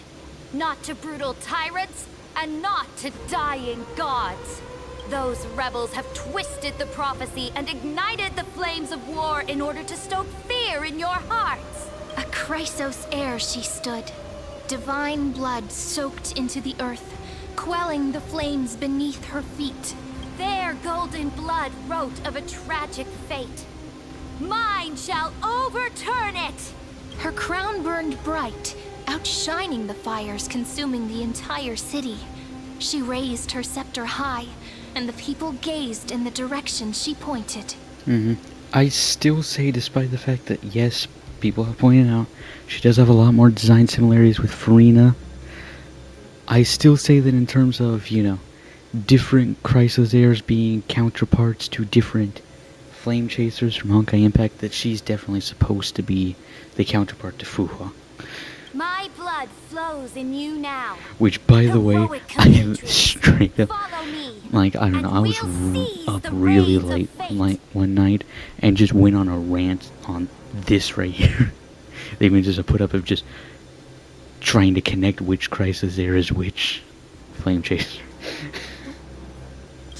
Speaker 9: Not to brutal tyrants, and not to dying gods! Those rebels have twisted the prophecy and ignited the flames of war in order to stoke fear in your hearts!"
Speaker 4: A Chrysos heir she stood, divine blood soaked into the earth, quelling the flames beneath her feet.
Speaker 9: Their golden blood wrote of a tragic fate. Mine shall overturn it!
Speaker 4: Her crown burned bright, outshining the fires consuming the entire city. She raised her scepter high, and the people gazed in the direction she pointed.
Speaker 1: I still say, despite the fact that, yes, people have pointed out, she does have a lot more design similarities with Farina, I still say that in terms of, different Chrysos heirs being counterparts to different Flame Chasers from Honkai Impact, that she's definitely supposed to be the counterpart to Fuhua.
Speaker 9: My blood flows in you now.
Speaker 1: Which, by the way,
Speaker 9: Heroic
Speaker 1: I am
Speaker 9: compatriots,
Speaker 1: straight up,
Speaker 9: follow me,
Speaker 1: I don't know, I was
Speaker 9: and we'll seize
Speaker 1: up
Speaker 9: the
Speaker 1: really
Speaker 9: reins of
Speaker 1: late
Speaker 9: fate.
Speaker 1: one night and just went on a rant on this right here. The images I put up of just trying to connect which Chrysos heir is which Flame Chaser.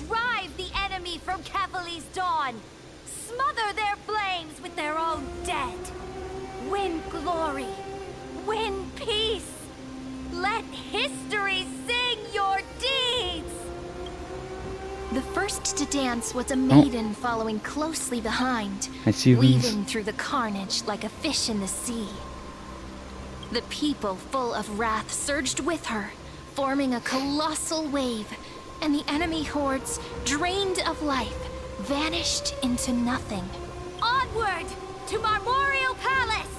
Speaker 9: Drive the enemy from Kefali's dawn. Smother their flames with their own dead. Win glory. Win peace. Let history sing your deeds.
Speaker 4: The first to dance was a maiden following closely behind,
Speaker 1: I see these.
Speaker 4: weaving through the carnage like a fish in the sea. The people, full of wrath, surged with her, forming a colossal wave, and the enemy hordes, drained of life, vanished into nothing.
Speaker 9: Onward to Marmorial Palace,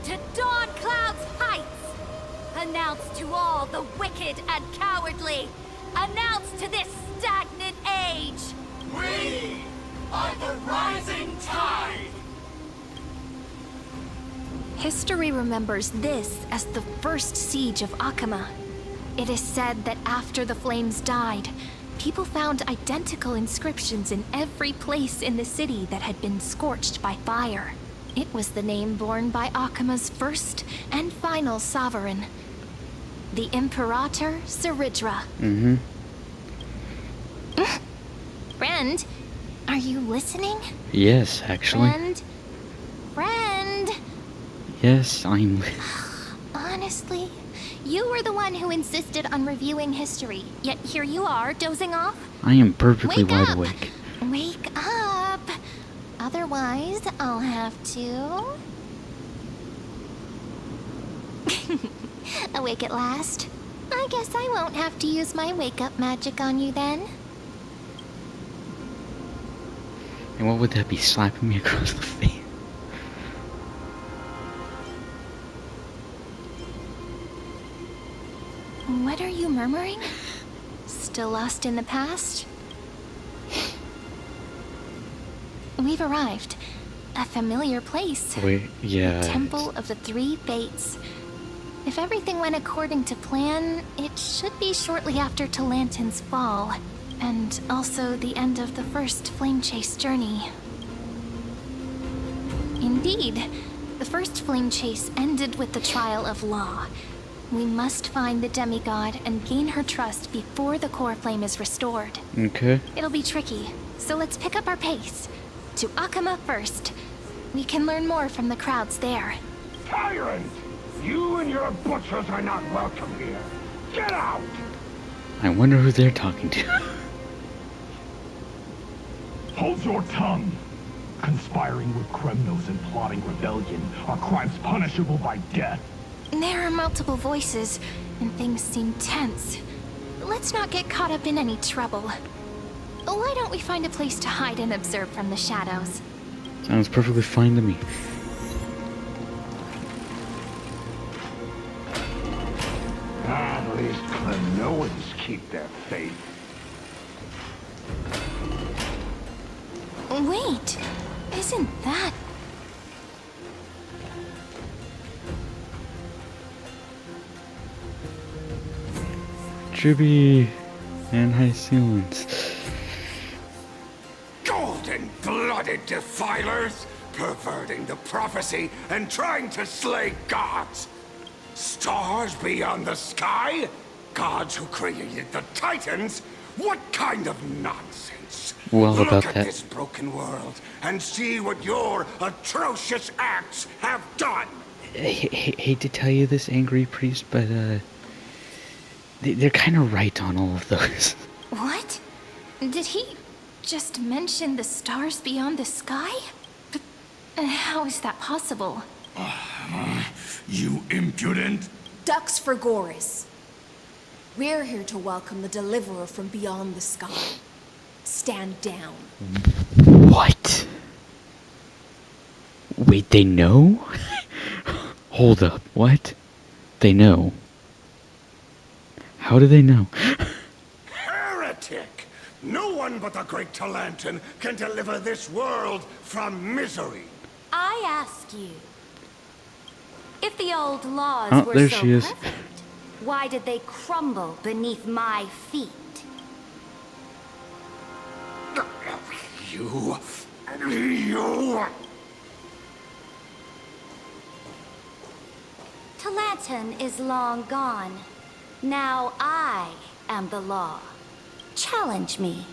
Speaker 9: to Dawncloud's heights. Announce to all the wicked and cowardly. Announce to this stagnant age.
Speaker 5: We are the rising tide!
Speaker 4: History remembers this as the first siege of Akama. It is said that after the flames died, people found identical inscriptions in every place in the city that had been scorched by fire. It was the name borne by Akama's first and final sovereign, the Imperator Saridra. Friend, are you listening?
Speaker 1: Yes, actually.
Speaker 4: Friend?
Speaker 1: Yes, I'm...
Speaker 4: Honestly, you were the one who insisted on reviewing history, yet here you are, dozing off?
Speaker 1: I am perfectly
Speaker 4: Wake
Speaker 1: wide
Speaker 4: up!
Speaker 1: awake.
Speaker 4: Wake up! Otherwise, I'll have to... Awake at last? I guess I won't have to use my wake-up magic on you then.
Speaker 1: And what would that be? Slapping me across the face?
Speaker 4: What are you murmuring? Still lost in the past? We've arrived. A familiar place.
Speaker 1: Wait, yeah.
Speaker 4: Temple of the Three Fates. If everything went according to plan, it should be shortly after Talantin's fall. And also the end of the first Flame Chase journey. Indeed, the first Flame Chase ended with the trial of Law. We must find the demigod and gain her trust before the core flame is restored.
Speaker 1: Okay.
Speaker 4: It'll be tricky, so let's pick up our pace. To Akama first. We can learn more from the crowds there.
Speaker 3: Tyrant! You and your butchers are not welcome here. Get out!
Speaker 1: I wonder who they're talking to.
Speaker 10: Hold your tongue! Conspiring with Kremnos and plotting rebellion are crimes punishable by death.
Speaker 4: There are multiple voices, and things seem tense. Let's not get caught up in any trouble. Why don't we find a place to hide and observe from the shadows?
Speaker 1: Sounds perfectly fine to me.
Speaker 3: At least Kremnoans keep their faith.
Speaker 4: Wait, isn't that...
Speaker 1: Juby and High Ceilings.
Speaker 3: Golden-blooded defilers, perverting the prophecy and trying to slay gods. Stars beyond the sky? Gods who created the Titans? What kind of nonsense?
Speaker 1: Well,
Speaker 3: Look
Speaker 1: about
Speaker 3: at
Speaker 1: that.
Speaker 3: this broken world and see what your atrocious acts have done.
Speaker 1: Hate to tell you this, angry priest, but they're kind of right on all of those.
Speaker 4: What? Did he just mention the stars beyond the sky? But how is that possible?
Speaker 10: You impudent!
Speaker 8: Ducks for Goris. We're here to welcome the deliverer from beyond the sky. Stand down.
Speaker 1: What? Wait, they know? Hold up, what? They know. How do they know?
Speaker 3: Heretic! No one but the great Talantin can deliver this world from misery.
Speaker 9: I ask you, if the old laws
Speaker 1: Oh,
Speaker 9: were
Speaker 1: there
Speaker 9: so
Speaker 1: she is.
Speaker 9: perfect, why did they crumble beneath my feet?
Speaker 3: You...
Speaker 9: Talantin is long gone. Now I am the law. Challenge me,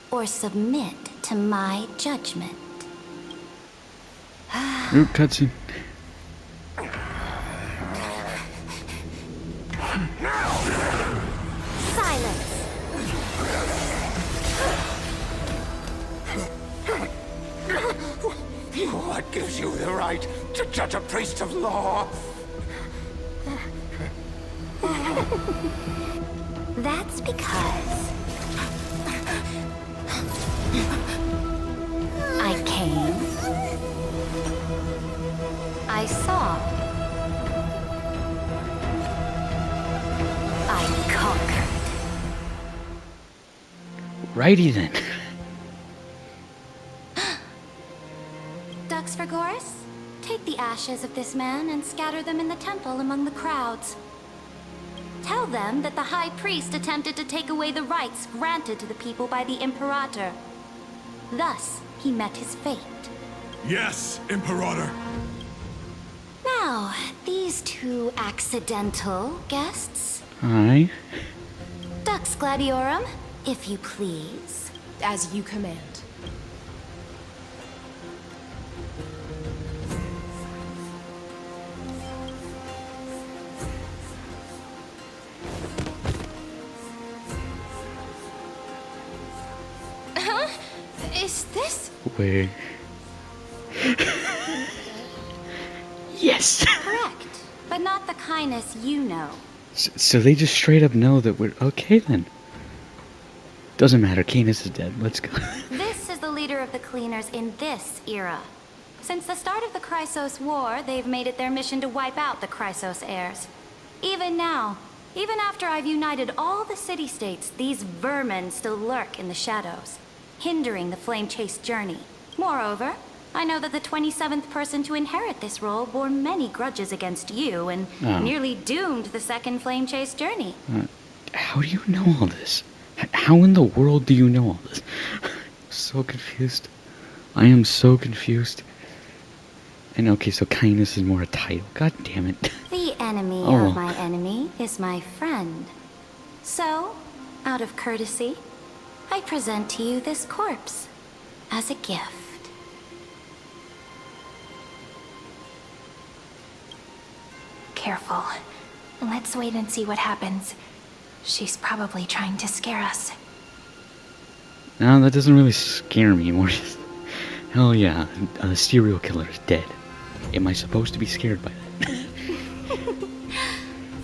Speaker 9: or submit to my judgment.
Speaker 1: Oop, cutscene.
Speaker 9: Silence!
Speaker 3: What gives you the right to judge a priest of law?
Speaker 9: That's because I came, I saw, I conquered.
Speaker 1: Righty then.
Speaker 9: Ducks for Goris, take the ashes of this man and scatter them in the temple among the crowds. Tell them that the High Priest attempted to take away the rights granted to the people by the Imperator. Thus, he met his fate.
Speaker 10: Yes, Imperator.
Speaker 9: Now, these two accidental guests.
Speaker 1: Hi.
Speaker 9: Dux Gladiorum, if you please.
Speaker 8: As you command.
Speaker 4: Huh? Is this...
Speaker 1: Wait. Yes!
Speaker 9: Correct, but not the kindness you know.
Speaker 1: So they just straight up know that we're... Okay then. Doesn't matter, Canis is dead. Let's go.
Speaker 9: This is the leader of of the cleaners in this era. Since the start of the Chrysos War, they've made it their mission to wipe out the Chrysos heirs. Even now, even after I've united all the city-states, these vermin still lurk in the shadows, hindering the Flame Chase journey. Moreover, I know that the 27th person to inherit this role bore many grudges against you and nearly doomed the second Flame Chase journey.
Speaker 1: How do you know all this? How in the world do you know all this? So confused. I am so confused. And okay, so kindness is more a title. God damn it.
Speaker 9: The enemy of my enemy is my friend. So, out of courtesy, I present to you this corpse as a gift.
Speaker 4: Careful. Let's wait and see what happens. She's probably trying to scare us.
Speaker 1: No, that doesn't really scare me. More just, hell yeah, a serial killer is dead. Am I supposed to be scared by that?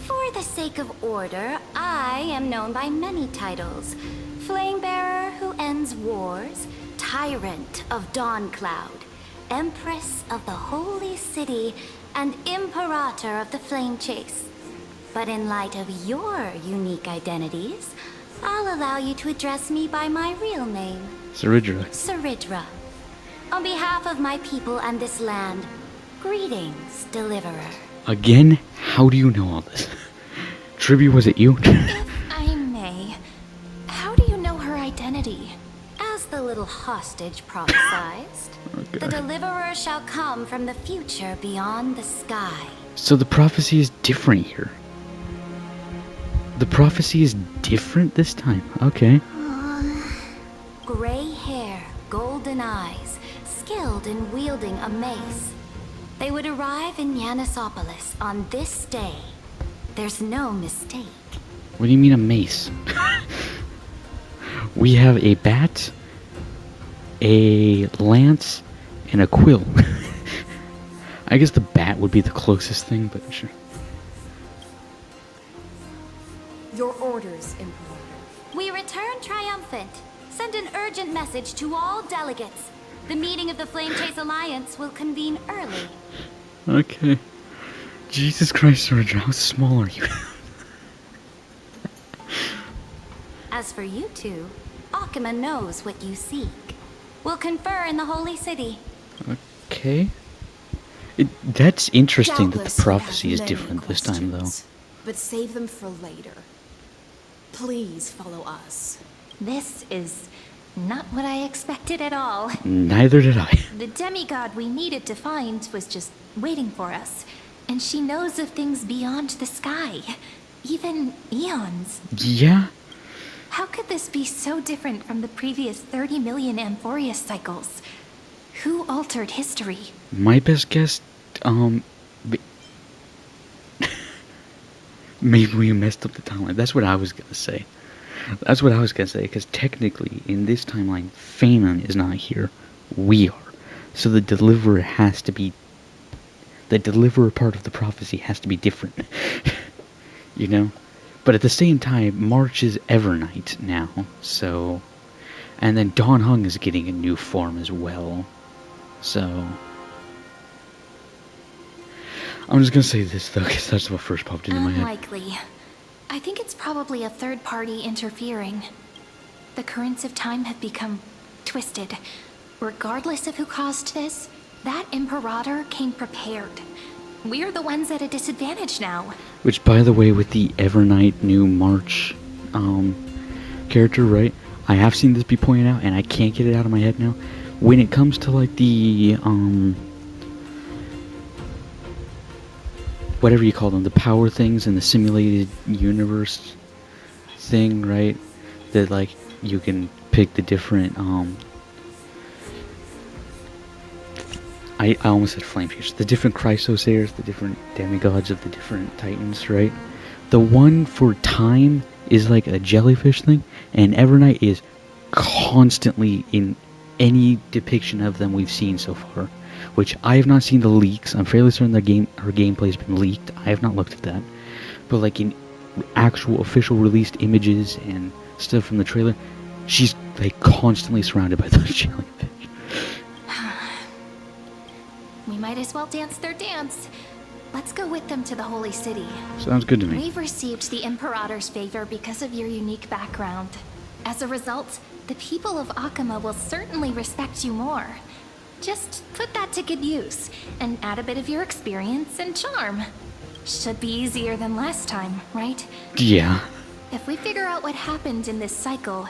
Speaker 9: For the sake of order, I am known by many titles. Flamebearer who ends wars, Tyrant of Dawncloud, Empress of the Holy City, and Imperator of the Flame Chase. But in light of your unique identities, I'll allow you to address me by my real name.
Speaker 1: Saridra.
Speaker 9: Saridra. On behalf of my people and this land, greetings, Deliverer.
Speaker 1: Again? How do you know all this? Tribby, was it you?
Speaker 4: If I may, how do you know her identity?
Speaker 9: As the little hostage prophesied, the Deliverer shall come from the future beyond the sky.
Speaker 1: So the prophecy is different here. The prophecy is different this time. Okay.
Speaker 9: Gray hair, golden eyes, skilled in wielding a mace. They would arrive in Yanisopolis on this day. There's no mistake.
Speaker 1: What do you mean a mace? We have a bat, a lance, and a quill. I guess the bat would be the closest thing, but sure.
Speaker 8: Your orders, Imperator.
Speaker 9: We return triumphant. Send an urgent message to all delegates. The meeting of the Flame Chase Alliance will convene early.
Speaker 1: Okay. Jesus Christ, Saridra, how small are you?
Speaker 9: As for you two, Akima knows what you seek. We'll confer in the Holy City.
Speaker 1: Okay. That's interesting that
Speaker 8: Doubtless
Speaker 1: the
Speaker 8: you
Speaker 1: prophecy is
Speaker 8: have many
Speaker 1: different this time, though.
Speaker 8: questions, but save them for later. Please follow us.
Speaker 4: This is not what I expected at all.
Speaker 1: Neither did I.
Speaker 4: The demigod we needed to find was just waiting for us. And she knows of things beyond the sky. Even eons.
Speaker 1: Yeah?
Speaker 4: How could this be so different from the previous 30 million Amphorius cycles? Who altered history?
Speaker 1: My best guess, maybe we messed up the timeline. That's what I was gonna say. Because technically, in this timeline, Phanon is not here. We are. So the Deliverer has to be... The Deliverer part of the prophecy has to be different. You know? But at the same time, March is Evernight now, so... And then Dawn Hung is getting a new form as well. So... I'm just gonna say this, though, because that's what first popped into my head.
Speaker 4: Unlikely. I think it's probably a third party interfering. The currents of time have become twisted. Regardless of who caused this, that Imperator came prepared. We're the ones at a disadvantage now.
Speaker 1: Which, by the way, with the Evernight new March character, right? I have seen this be pointed out, and I can't get it out of my head now. When it comes to, like, the, whatever you call them, the power things in the simulated universe thing, right? That, like, you can pick the different, I almost said flame piercers. The different Chrysos heirs, the different demigods of the different titans, right? The one for time is like a jellyfish thing, and Evernight is constantly in any depiction of them we've seen so far. Which I have not seen the leaks. I'm fairly certain her gameplay has been leaked. I have not looked at that. But like in actual official released images and stuff from the trailer, she's like constantly surrounded by those jellyfish.
Speaker 4: we might as well dance their dance. Let's go with them to the Holy City.
Speaker 1: Sounds good to me.
Speaker 4: We've received the Imperator's favor because of your unique background. As a result, the people of Akama will certainly respect you more. Just put that to good use, and add a bit of your experience and charm. Should be easier than last time, right?
Speaker 1: Yeah.
Speaker 4: If we figure out what happened in this cycle,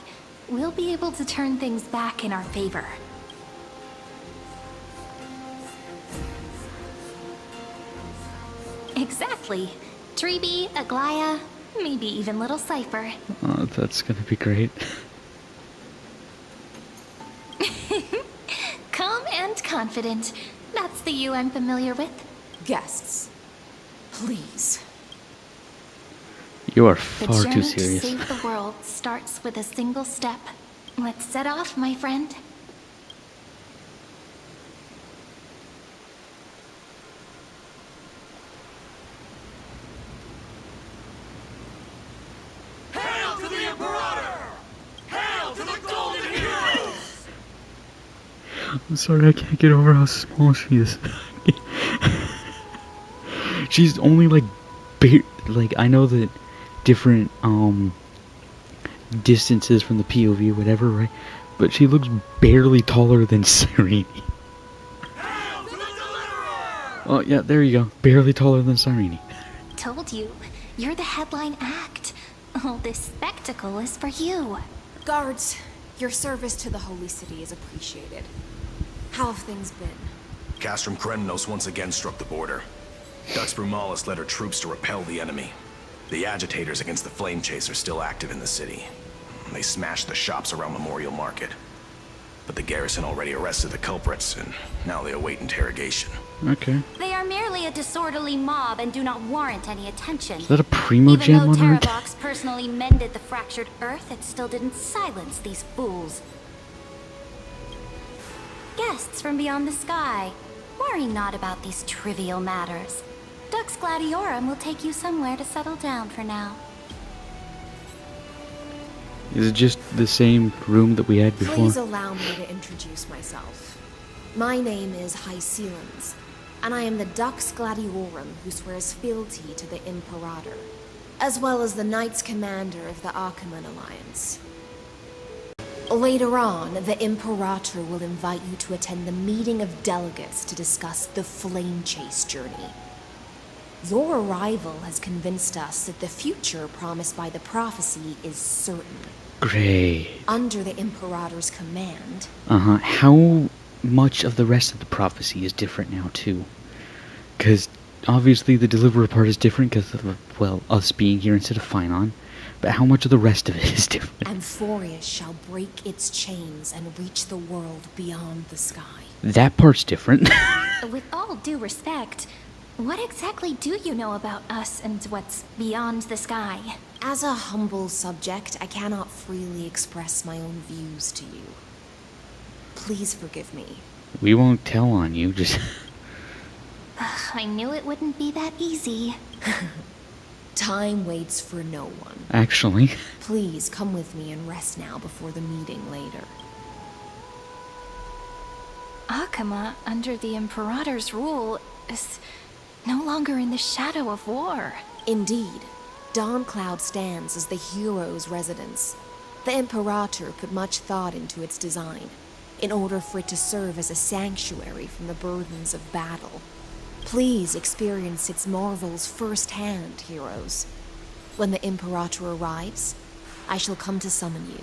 Speaker 4: we'll be able to turn things back in our favor. Exactly. Treeby, Aglaya, maybe even little Cypher.
Speaker 1: Oh, that's gonna be great.
Speaker 4: Calm and confident. That's the you I'm familiar with.
Speaker 8: Guests, please.
Speaker 1: You are
Speaker 4: The
Speaker 1: far
Speaker 4: journey
Speaker 1: too
Speaker 4: to
Speaker 1: serious.
Speaker 4: save the world starts with a single step. Let's set off, my friend.
Speaker 5: Hail to the Imperator! Hail to the Golden Heroes!
Speaker 1: I'm sorry, I can't get over how small she is. She's only like, like I know that different distances from the POV, whatever, right? But she looks barely taller than Cyrene.
Speaker 5: Hail to the Deliverer!
Speaker 1: Oh yeah, there you go, barely taller than Cyrene.
Speaker 4: Told you, you're the headline act. All this spectacle is for you.
Speaker 8: Guards, your service to the Holy City is appreciated. How have things been?
Speaker 11: Castrum Krennos once again struck the border. Dux Brumalis led her troops to repel the enemy. The agitators against the Flame Chase are still active in the city. They smashed the shops around Memorial Market. But the garrison already arrested the culprits, and now they await interrogation.
Speaker 1: Okay.
Speaker 9: They are merely a disorderly mob and do not warrant any attention.
Speaker 1: Is that a Primo
Speaker 9: Even
Speaker 1: Gem
Speaker 9: though
Speaker 1: on her?
Speaker 9: Terravox personally mended the fractured earth, it still didn't silence these fools. Guests from beyond the sky, worry not about these trivial matters. Dux Gladiorum will take you somewhere to settle down for now.
Speaker 1: Is it just the same room that we had before?
Speaker 8: Please allow me to introduce myself. My name is Hycelans, and I am the Dux Gladiorum who swears fealty to the Imperator, as well as the Knights Commander of the Achaemenid Alliance. Later on, the Imperator will invite you to attend the meeting of delegates to discuss the Flame Chase journey. Your arrival has convinced us that the future promised by the prophecy is certain.
Speaker 1: Great.
Speaker 8: Under the Imperator's command,
Speaker 1: How much of the rest of the prophecy is different now, too? Because obviously the Deliverer part is different because of, well, us being here instead of Finon. But how much of the rest of it is different?
Speaker 8: Amphorius shall break its chains and reach the world beyond the sky.
Speaker 1: That part's different.
Speaker 4: With all due respect, what exactly do you know about us and what's beyond the sky?
Speaker 8: As a humble subject, I cannot freely express my own views to you. Please forgive me.
Speaker 1: We won't tell on you, just...
Speaker 4: I knew it wouldn't be that easy.
Speaker 8: Time waits for no one.
Speaker 1: Actually.
Speaker 8: Please come with me and rest now before the meeting later.
Speaker 4: Akama, under the Imperator's rule, is no longer in the shadow of war.
Speaker 8: Indeed, Dawncloud stands as the hero's residence. The Imperator put much thought into its design, in order for it to serve as a sanctuary from the burdens of battle. Please experience its marvels firsthand, heroes. When the Imperator arrives, I shall come to summon you.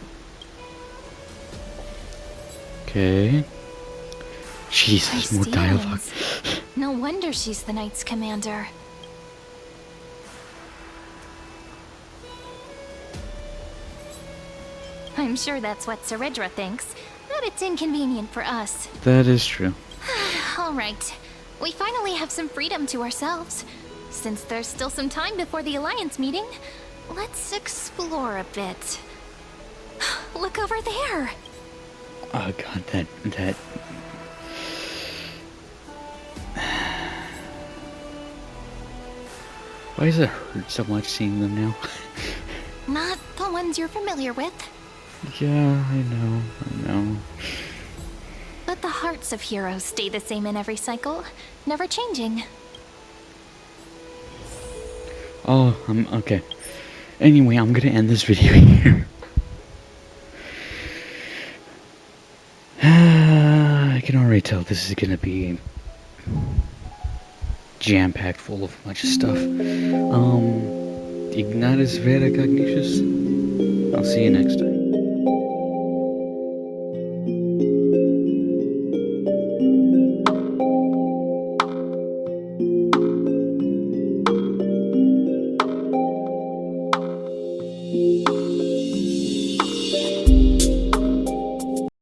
Speaker 4: No wonder she's the Knight's commander. I'm sure that's what Seredra thinks, but it's inconvenient for us.
Speaker 1: That is true.
Speaker 4: All right. We finally have some freedom to ourselves. Since there's still some time before the Alliance meeting, let's explore a bit. Look over there!
Speaker 1: Oh god, that... Why does it hurt so much seeing them now?
Speaker 4: Not the ones you're familiar with.
Speaker 1: Yeah, I know.
Speaker 4: But the heart Lots of heroes stay the same in every cycle, never changing.
Speaker 1: Oh, I'm okay. Anyway, I'm gonna end this video here. I can already tell this is gonna be jam-packed full of a bunch of stuff. Ignatus Vera Cognitius. I'll see you next time.